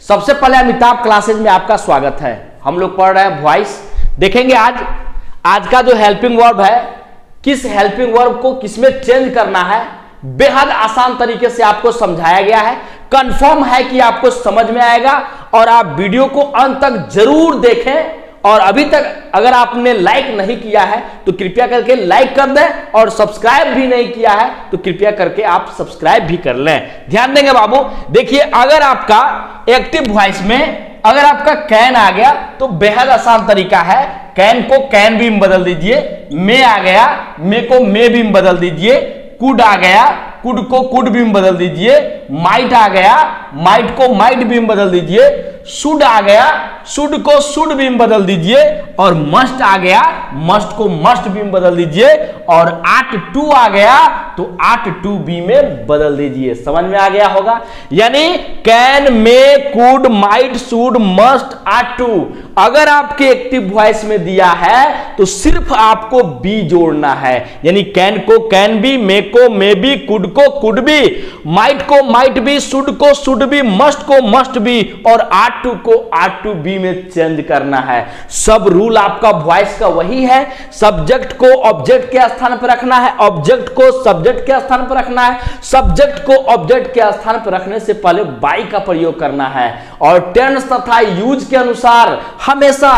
सबसे पहले अमिताभ क्लासेज में आपका स्वागत है। हम लोग पढ़ रहे हैं वॉइस। देखेंगे आज का जो हेल्पिंग वर्ब है, किस हेल्पिंग वर्ब को किसमें चेंज करना है, बेहद आसान तरीके से आपको समझाया गया है। कंफर्म है कि आपको समझ में आएगा और आप वीडियो को अंत तक जरूर देखें। और अभी तक अगर आपने लाइक नहीं किया है तो कृपया करके लाइक कर दें और सब्सक्राइब भी नहीं किया है तो कृपया करके आप सब्सक्राइब भी कर लें। ध्यान देंगे बाबू। देखिए, अगर आपका एक्टिव वॉइस में अगर आपका कैन आ गया तो बेहद आसान तरीका है। कैन को कैन भी में बदल दीजिए। मे आ गया, मे को मे भी में बदल दीजिए। कुड आ गया, कुड को कुड भी में बदल दीजिए। माइट आ गया, माइट को माइट भी में बदल दीजिए। शुड आ गया, शुड को शुड भी में बदल दीजिए। और मस्ट आ गया, मस्ट को मस्ट भी में बदल दीजिए। और आट टू आ गया तो आट टू बी में बदल दीजिए। समझ में आ गया होगा। यानी can, may, could, might, should, must, ought to अगर आपके एक्टिव वॉइस में दिया है तो सिर्फ आपको बी जोड़ना है। यानी कैन को कैन भी, मे को मे भी, कुड को कुड भी, माइट को माइट भी, शुड को शुड भी, मस्ट को मस्ट भी और आट टू को आट टू बी में चेंज करना है। सब रूल आपका वॉइस का वही है। सब्जेक्ट को ऑब्जेक्ट के स्थान पर रखना है, ऑब्जेक्ट को सब्जेक्ट के स्थान पर रखना है, सब्जेक्ट को ऑब्जेक्ट के स्थान पर रखने से पहले बाई का प्रयोग करना है। और टेंस तथा यूज के अनुसार हमेशा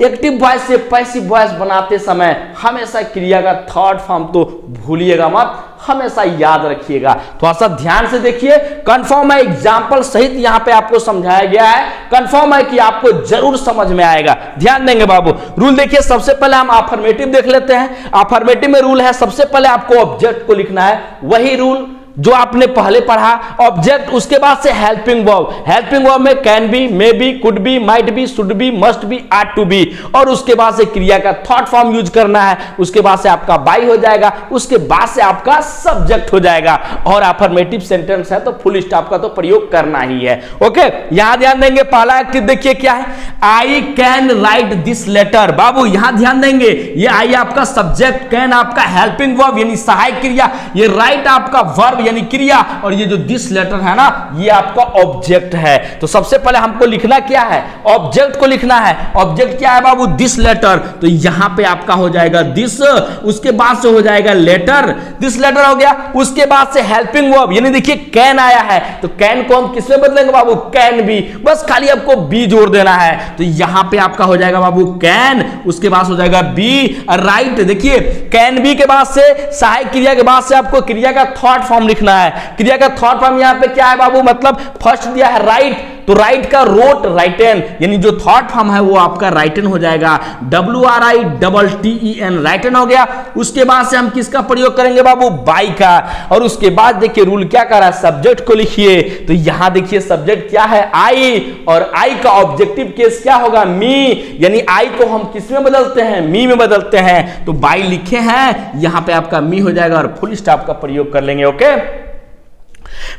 एक्टिव वॉइस से पैसिव वॉइस बनाते समय हमेशा क्रिया का थर्ड फॉर्म तो भूलिएगा मत, हमेशा याद रखिएगा। थोड़ा सा ध्यान से देखिए। कंफर्म है, एग्जाम्पल सहित यहां पे आपको समझाया गया है। कंफर्म है कि आपको जरूर समझ में आएगा। ध्यान देंगे बाबू। रूल देखिए, सबसे पहले हम अफर्मेटिव देख लेते हैं। अफर्मेटिव में रूल है, सबसे पहले आपको ऑब्जेक्ट को लिखना है, वही रूल जो आपने पहले पढ़ा। ऑब्जेक्ट, उसके बाद से हेल्पिंग वर्ब। हेल्पिंग वर्ब में can be, may be, could be, might be, should be, must be, ought to be. और उसके बाद से क्रिया का थर्ड फॉर्म यूज करना है। उसके बाद से आपका बाई हो जाएगा, उसके बाद से आपका सब्जेक्ट हो जाएगा। और अफर्मेटिव सेंटेंस है तो फुल स्टॉप का तो प्रयोग करना ही है। ओके, यहां ध्यान देंगे। पहला एक्टिव देखिए क्या है, I can write this letter. बाबू यहां ध्यान देंगे, ये आई आपका सब्जेक्ट, कैन आपका हेल्पिंग वर्ब यानी सहायक क्रिया, ये राइट आपका वर्ब यानी क्रिया, और ये जो दिस लेटर है ना, ये आपका ऑब्जेक्ट है। तो सबसे पहले हमको लिखना क्या है, ऑब्जेक्ट को लिखना है। ऑब्जेक्ट क्या है बाबू, दिस लेटर। तो यहां पे आपका हो जाएगा दिस, उसके बाद से हो जाएगा लेटर, दिस लेटर हो गया। उसके बाद से हेल्पिंग वर्ब यानी देखिए कैन आया है तो कैन को हम किसमें बदलेंगे बाबू, कैन बी। बस खाली आपको बी जोड़ देना है। तो यहां पे आपका हो जाएगा बाबू कैन, उसके बाद हो जाएगा बी, राइट। देखिए कैन बी के बाद से सहायक क्रिया के बाद से आपको क्रिया का थर्ड फॉर्म लिखना है। क्रिया का थर्ड फॉर्म यहां पे क्या है बाबू, मतलब फर्स्ट दिया है राइट, तो राइट का रोट राइटन, यानी जो थर्ड फॉर्म है वो आपका राइटन हो जाएगा, WRITTEN राइटन हो गया। उसके बाद से हम किसका प्रयोग करेंगे बाबू, बाई का। और उसके बाद देखिए रूल क्या कर रहा है, सब्जेक्ट को लिखिए। तो यहां देखिए सब्जेक्ट क्या है, आई, और आई का ऑब्जेक्टिव केस क्या होगा, मी। यानी आई को हम किस में बदलते हैं, मी में बदलते हैं। तो बाई लिखे हैं, यहां पे आपका मी हो जाएगा और फुल स्टॉप का प्रयोग कर लेंगे। ओके,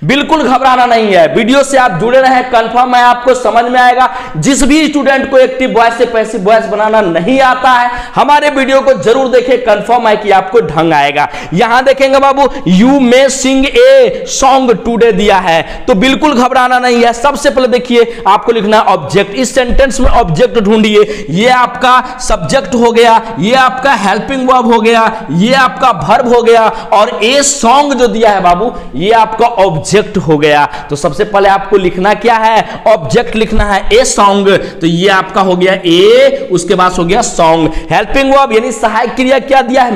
बिल्कुल घबराना नहीं है। वीडियो से आप जुड़े रहे, कंफर्म है आपको समझ में आएगा। जिस भी स्टूडेंट को एक्टिव वॉइस से पैसिव वॉइस बनाना नहीं आता है, हमारे वीडियो को जरूर देखें। कंफर्म है कि आपको ढंग आएगा। यहां देखेंगे बाबू, you may sing a song today दिया है, तो बिल्कुल घबराना नहीं है। सबसे पहले देखिए आपको लिखना है ऑब्जेक्ट। इस सेंटेंस में ऑब्जेक्ट ढूंढिए। ये आपका सब्जेक्ट हो गया, ये आपका हेल्पिंग वर्ब हो गया, ये आपका वर्ब हो गया, और ए सॉन्ग जो दिया है बाबू, ये आपका ऑब्जेक्ट हो गया। तो सबसे पहले आपको लिखना क्या है, ऑब्जेक्ट लिखना है, ए सॉन्ग। तो ये आपका हो गया ए, उसके बाद हो गया सॉन्ग। हेल्पिंग वर्ब यानी सहायक क्रिया क्या दिया है,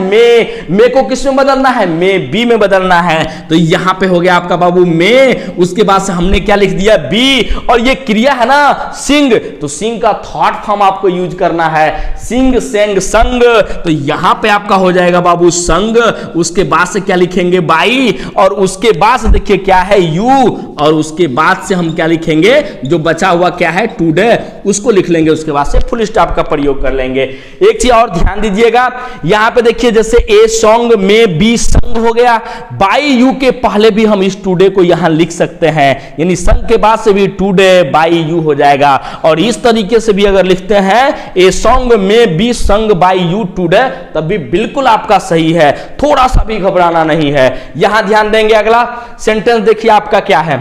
मे को किस में बदलना है, मे बी में बदलना है। तो यहां पे हो गया आपका बाबू मे, उसके बाद से हमने क्या लिख दिया, बी। और ये क्रिया है ना सिंग, तो सिंग का थर्ड फॉर्म आपको यूज करना है, सिंग, सेंग, संग। तो यहां पे आपका हो जाएगा बाबू संग। उसके बाद से क्या लिखेंगे, बाई। और उसके बाद से देखिए क्या है, यू। और उसके बाद से हम क्या लिखेंगे, जो बचा हुआ क्या है, टुडे, उसको लिख लेंगे। उसके बाद से फुल स्टॉप का प्रयोग कर लेंगे। एक चीज और ध्यान दीजिएगा, यहां पे देखिए जैसे ए सॉन्ग में बी संग हो गया, बाई यू के पहले भी हम इस टुडे को यहां लिख सकते हैं, यानी संग के बाद से भी टुडे बाई यू हो जाएगा। और इस तरीके से भी अगर लिखते हैं ए सॉन्ग में be sung by you today, तब भी बिल्कुल आपका सही है, थोड़ा सा भी घबराना नहीं है। यहां ध्यान देंगे, अगला सेंटेंस देखिए आपका क्या है,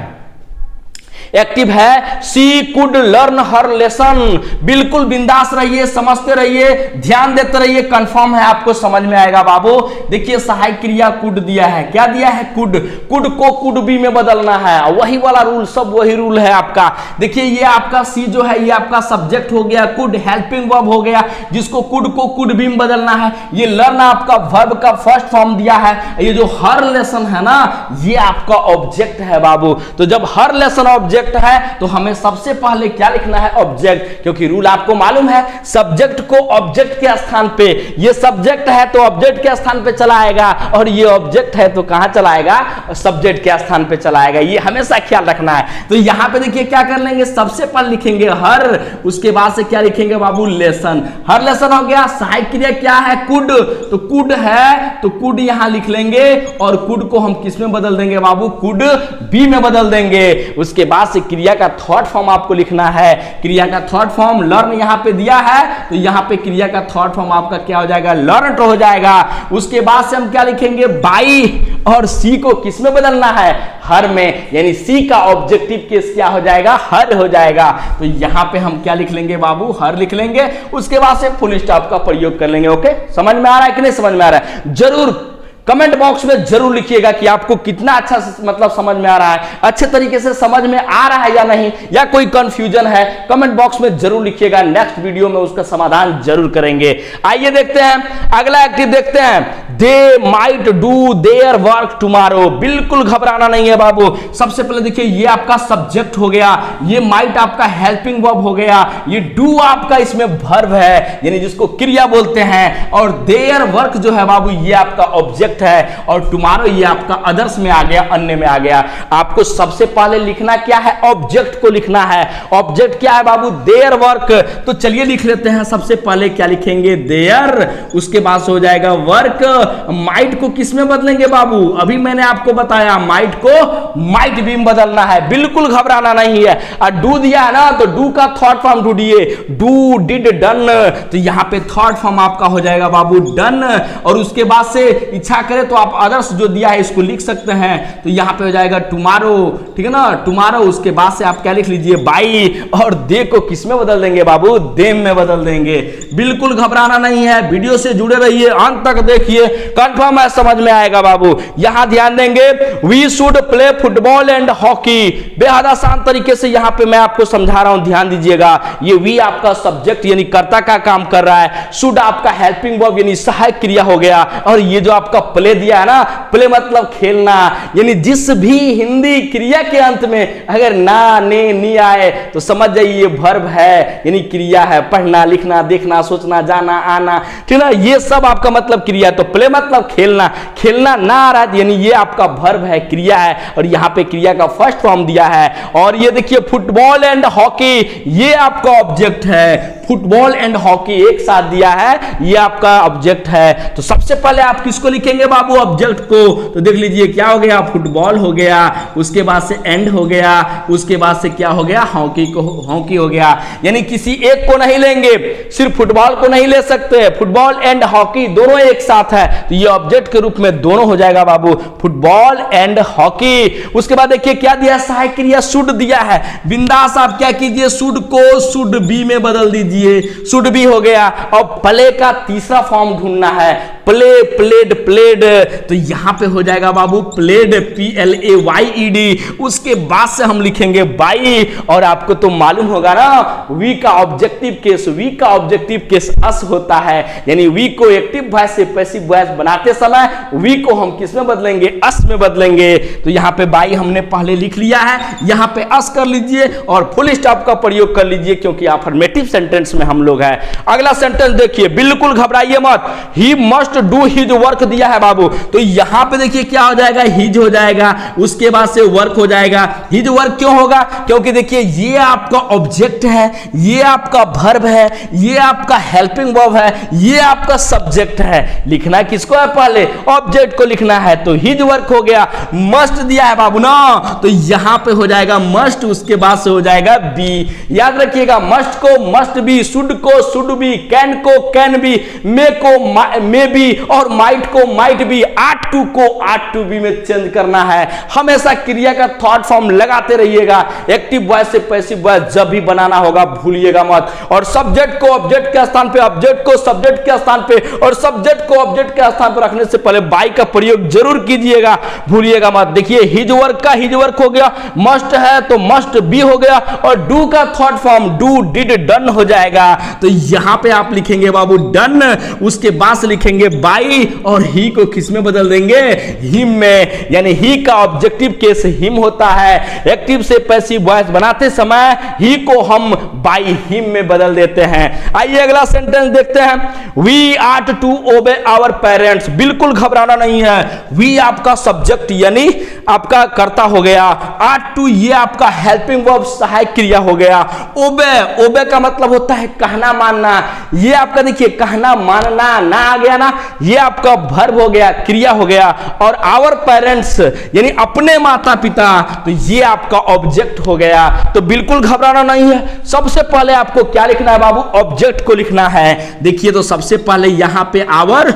एक्टिव है। सी कुड लर्न हर लेसन। बिल्कुल बिंदास रहिए, समझते रहिए, ध्यान देते रहिए, कंफर्म है आपको समझ में आएगा बाबू। देखिए सहायक क्रिया कुड दिया है, क्या दिया है? कुड। कुड को कुड बी में बदलना है, वही वाला रूल, सब वही रूल है आपका। देखिए ये आपका सी जो है ये आपका सब्जेक्ट हो गया, कुड हेल्पिंग वर्ब हो गया, जिसको कुड को कुड बी में बदलना है। ये लर्न आपका वर्ब का फर्स्ट फॉर्म दिया है। ये जो हर लेसन है ना, ये आपका ऑब्जेक्ट है बाबू। तो जब हर लेसन ऑब्जेक्ट है तो हमें सबसे पहले क्या लिखना है? ऑब्जेक्ट, क्योंकि रूल आपको मालूम है, सब्जेक्ट को ऑब्जेक्ट के स्थान पे, ये सब्जेक्ट है तो ऑब्जेक्ट के स्थान पे चला आएगा, और ये ऑब्जेक्ट है तो कहां चला आएगा? सब्जेक्ट के स्थान पे चला आएगा। ये हमेशा ख्याल रखना है। तो यहां पे देखिए क्या कर लेंगे, सबसे पहले लिखेंगे हर, उसके बाद से क्या लिखेंगे बाबू? लेसन। हर लेसन हो गया। सहायक क्रिया क्या है? कुड। तो कुड है तो कुड यहां लिख लेंगे, और कुड को हम किस में बदल देंगे बाबू? कुड बी में बदल देंगे। उसके बाद से क्रिया का थर्ड फॉर्म आपको लिखना है। क्रिया का थर्ड फॉर्म लर्न यहां पे दिया है, तो यहां पे क्रिया का थर्ड फॉर्म आपका क्या हो जाएगा? लर्न हो जाएगा। उसके बाद से हम क्या लिखेंगे? बाई, और सी को किस में बदलना है? हर में, यानी सी का ऑब्जेक्टिव केस क्या हो जाएगा? हर हो जाएगा। तो यहां पे हम क्या लिख लेंगे बाबू? हर लिख लेंगे। उसके बाद से फुल स्टॉप का प्रयोग कर लेंगे। ओके, समझ में आ रहा है कि नहीं समझ में आ रहा है? जरूर कमेंट बॉक्स में जरूर लिखिएगा कि आपको कितना अच्छा मतलब समझ में आ रहा है, अच्छे तरीके से समझ में आ रहा है या नहीं, या कोई कंफ्यूजन है, कमेंट बॉक्स में जरूर लिखिएगा। नेक्स्ट वीडियो में उसका समाधान जरूर करेंगे। आइए देखते हैं अगला एक्टिव, देखते हैं। They might do their work tomorrow. बिल्कुल घबराना नहीं है बाबू। सबसे पहले देखिए ये आपका सब्जेक्ट हो गया, ये माइट आपका हेल्पिंग वर्ब हो गया, ये डू आपका इसमें वर्ब है, यानी जिसको क्रिया बोलते हैं, और देयर वर्क जो है बाबू ये आपका ऑब्जेक्ट है, और टुमारो ये आपका अदर्स में आ गया, अन्य में आ गया। आपको सबसे पहले लिखना क्या है? ऑब्जेक्ट को लिखना है। ऑब्जेक्ट क्या है बाबू? Their work. तो चलिए लिख लेते हैं। सबसे पहले क्या लिखेंगे? देयर। उसके बाद से हो जाएगा वर्क। माइट को किस में बदलेंगे बाबू? अभी मैंने आपको बताया, माइट को माइट भी में बदलना है, बिल्कुल घबराना नहीं है। और डू दिया है ना, तो डू का थर्ड फॉर्म ढूंढिए। Do, did, done. तो यहां पे थर्ड फॉर्म आपका हो जाएगा बाबू डन। और उसके बाद से इच्छा करें तो आप अदर्स जो दिया है इसको लिख सकते हैं। तो यहां पे हो जाएगा टुमारो, ठीक है ना, टुमारो। उसके बाद से आप क्या लिख लीजिए? बाई। और दे को किस में बदल देंगे बाबू? देम में बदल देंगे। बिल्कुल घबराना नहीं है, वीडियो से जुड़े रहिए, अंत तक देखिए, कंफर्म है समझ में आएगा बाबू। यहां ध्यान देंगे, we should play football and hockey. बेहद आसान तरीके से यहां पे मैं आपको समझा रहा हूं, ध्यान दीजिएगा। ये वी आपका सब्जेक्ट यानी कर्ता का काम कर रहा है, शुड आपका हेल्पिंग वर्ब यानी सहायक क्रिया हो गया, और ये जो आपका प्ले दिया है ना, प्ले मतलब खेलना, यानी जिस भी हिंदी क्रिया के अंत में अगर ना, ने, नी आए तो समझ जाइए ये वर्ब है, यानी क्रिया है। पढ़ना, लिखना, देखना, सोचना, जाना, आना, ठीक है ना, ये सब आपका मतलब क्रिया। तो प्ले मतलब खेलना, खेलना ना आ रहा है यानी ये आपका वर्ब है, क्रिया है, और यहां पे क्रिया का फर्स्ट फॉर्म दिया है। और ये देखिए फुटबॉल एंड हॉकी, ये आपका ऑब्जेक्ट है। फुटबॉल एंड हॉकी एक साथ दिया है, ये आपका ऑब्जेक्ट है। तो सबसे पहले आप किसको लिखेंगे बाबू? ऑब्जेक्ट को। तो देख लीजिए क्या हो गया? फुटबॉल हो गया, उसके बाद से एंड हो गया, उसके बाद से क्या हो गया? हॉकी को, हॉकी हो गया। यानी किसी एक को नहीं लेंगे, सिर्फ फुटबॉल को नहीं ले सकते, फुटबॉल एंड हॉकी दोनों एक साथ है, तो ये ऑब्जेक्ट के रूप में दोनों हो जाएगा बाबू, फुटबॉल एंड हॉकी। उसके बाद देखिए क्या दिया? सहायक क्रिया शुड दिया है। बिंदास आप क्या कीजिए? शुड को शुड बी में बदल दीजिए, शुड बी हो गया। और प्ले का तीसरा फॉर्म ढूंढना है, प्ले, प्लेड, प्लेड। तो यहां पे हो जाएगा बाबू प्लेड, PLAYED। उसके बाद से हम लिखेंगे बाई, और आपको तो मालूम होगा ना, वी का ऑब्जेक्टिव केस, वी का ऑब्जेक्टिव केस अस होता है, यानी वी को एक्टिव वॉइस से पैसिव वॉइस बनाते समय वी को हम किस में बदलेंगे? अस में बदलेंगे। तो यहां पे बाई हमने पहले लिख लिया है, यहां पे अस कर लीजिए और फुल स्टॉप का प्रयोग कर लीजिए, क्योंकि अफर्मेटिव सेंटेंस में हम लोग हैं। अगला सेंटेंस देखिए, बिल्कुल घबराइए मत। He must do his work दिया है बाबू, तो यहां पे देखिए क्या हो जाएगा? हिज हो जाएगा, उसके बाद से वर्क हो जाएगा। हिज वर्क क्यों होगा? क्योंकि देखिए ये आपका ऑब्जेक्ट है, ये आपका वर्ब है, ये आपका हेल्पिंग वर्ब है, ये आपका सब्जेक्ट है। लिखना किसको है? पहले ऑब्जेक्ट को लिखना है, तो हिज वर्क हो गया। मस्ट दिया है बाबू ना, तो यहां पे हो जाएगा मस्ट, उसके बाद से हो जाएगा बी। याद रखिएगा, मस्ट को मस्ट बी बी, शुड को शुड बी, कैन को कैन बी, मे को मे बी और माइट को माइट बी, आट टू को आट टू बी में चेंज करना है। हमेशा क्रिया का थॉट फॉर्म लगाते रहिएगा। एक्टिव वॉइस से पैसिव वॉइस जब भी बनाना होगा भूलिएगा मत। और सब्जेक्ट को ऑब्जेक्ट के स्थान पे, ऑब्जेक्ट को सब्जेक्ट के स्थान पे और सब्जेक्ट को ऑब्जेक्ट के स्थान पर रखने से पहले बाई का प्रयोग जरूर कीजिएगा, भूलिएगा मत। देखिए हिज वर्क का हिज वर्क हो गया, मस्ट है तो मस्ट बी हो गया, और डू का thought form do did done हो जाएगा। तो यहां पे आप लिखेंगे बाबू डन, उसके बाद से लिखेंगे बाई और ही को किस में बदल देंगे, हिम में। यानी ही का ऑब्जेक्टिव केस हिम होता है। एक्टिव से पैसिव वॉइस बनाते समय ही को हम बाई हिम में बदल देते हैं। आइए अगला सेंटेंस देखते हैं। We ought to obey our parents. बिल्कुल घबराना नहीं है। वी आपका सब्जेक्ट यानी आपका कर्ता हो गया, आर्ट टू ये आपका हेल्पिंग वर्ब सहायक क्रिया हो गया, ओबे ओबे का मतलब होता है कहना मानना। ये आपका देखिए कहना मानना ना आ गया ना, ये आपका वर्ब हो गया, क्रिया हो गया। और आवर पेरेंट्स यानी अपने माता पिता, तो ये आपका ऑब्जेक्ट हो गया। तो बिल्कुल घबराना नहीं है। सबसे पहले आपको क्या लिखना है बाबू, ऑब्जेक्ट को लिखना है। देखिए तो सबसे पहले यहां पे आवर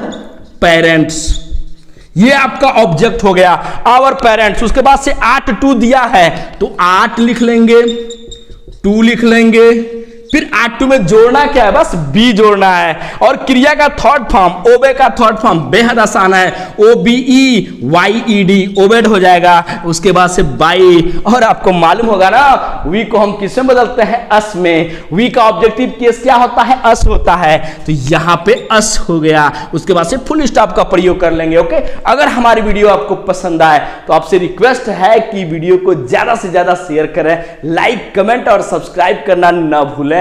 पेरेंट्स, ये आपका ऑब्जेक्ट हो गया आवर पेरेंट्स। उसके बाद से आर्ट टू दिया है तो आर्ट लिख लेंगे, टू लिख लेंगे, फिर आर्ट टू में जोड़ना क्या है, बस बी जोड़ना है। और क्रिया का थर्ड फॉर्म ओबे का थर्ड फॉर्म बेहद आसान है, O B E Y E D, obeyed हो जाएगा। उसके बाद से बाई, और आपको मालूम होगा ना वी को हम किसमें बदलते हैं, अस में। वी का ऑब्जेक्टिव केस क्या होता है, अस होता है। तो यहां पे अस हो गया। उसके बाद से फुल स्टॉप का प्रयोग कर लेंगे। ओके, अगर हमारी वीडियो आपको पसंद आए तो आपसे रिक्वेस्ट है कि वीडियो को ज्यादा से ज्यादा शेयर करें, लाइक कमेंट और सब्सक्राइब करना न भूलें।